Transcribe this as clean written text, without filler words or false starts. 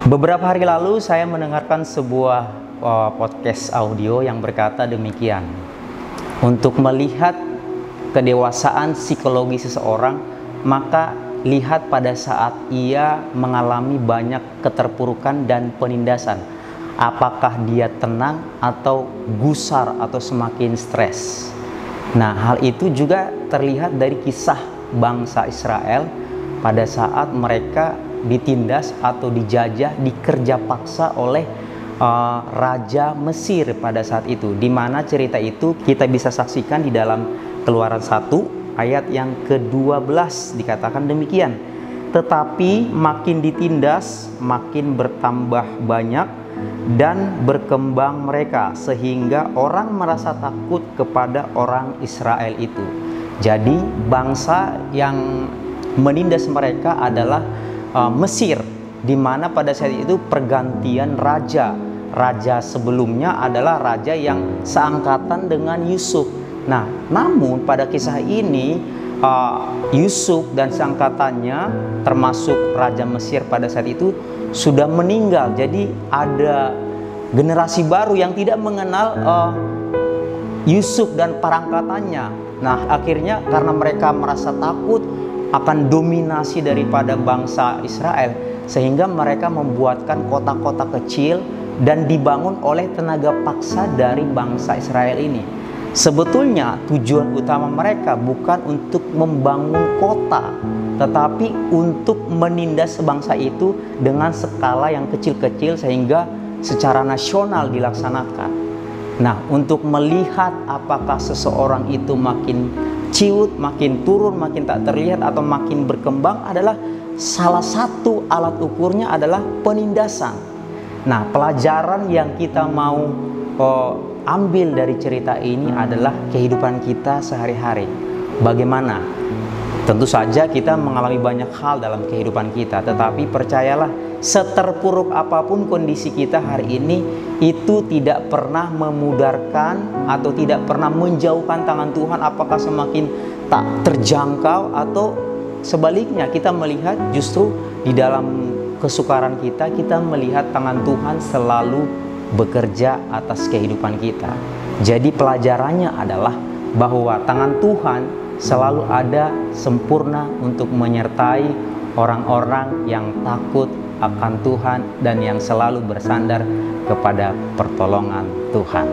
Beberapa hari lalu saya mendengarkan sebuah podcast audio yang berkata demikian. Untuk melihat kedewasaan psikologi seseorang, maka lihat pada saat ia mengalami banyak keterpurukan dan penindasan. Apakah dia tenang atau gusar atau semakin stres. Nah, hal itu juga terlihat dari kisah bangsa Israel pada saat mereka ditindas atau dijajah, dikerja paksa oleh Raja Mesir pada saat itu, di mana cerita itu kita bisa saksikan di dalam Keluaran 1 ayat yang ke-12 dikatakan demikian. Tetapi makin ditindas, makin bertambah banyak dan berkembang mereka, sehingga orang merasa takut kepada orang Israel itu. Jadi bangsa yang menindas mereka adalah Mesir, di mana pada saat itu pergantian raja. Raja sebelumnya adalah raja yang seangkatan dengan Yusuf. Nah, namun pada kisah ini Yusuf dan seangkatannya, termasuk Raja Mesir pada saat itu, sudah meninggal. Jadi ada generasi baru yang tidak mengenal Yusuf dan perangkatannya. Nah, akhirnya karena mereka merasa takut akan dominasi daripada bangsa Israel, sehingga mereka membuatkan kota-kota kecil dan dibangun oleh tenaga paksa dari bangsa Israel ini. Sebetulnya tujuan utama mereka bukan untuk membangun kota, tetapi untuk menindas bangsa itu dengan skala yang kecil-kecil sehingga secara nasional dilaksanakan. Nah, untuk melihat apakah seseorang itu makin ciut, makin turun, makin tak terlihat, atau makin berkembang adalah salah satu alat ukurnya adalah penindasan. Nah, pelajaran yang kita mau ambil dari cerita ini adalah kehidupan kita sehari-hari. Bagaimana? Tentu saja kita mengalami banyak hal dalam kehidupan kita, tetapi percayalah, seterpuruk apapun kondisi kita hari ini, itu tidak pernah memudarkan atau tidak pernah menjauhkan tangan Tuhan. Apakah semakin tak terjangkau, atau sebaliknya kita melihat justru di dalam kesukaran kita, kita melihat tangan Tuhan selalu bekerja atas kehidupan kita. Jadi pelajarannya adalah bahwa tangan Tuhan selalu ada sempurna untuk menyertai orang-orang yang takut akan Tuhan dan yang selalu bersandar kepada pertolongan Tuhan.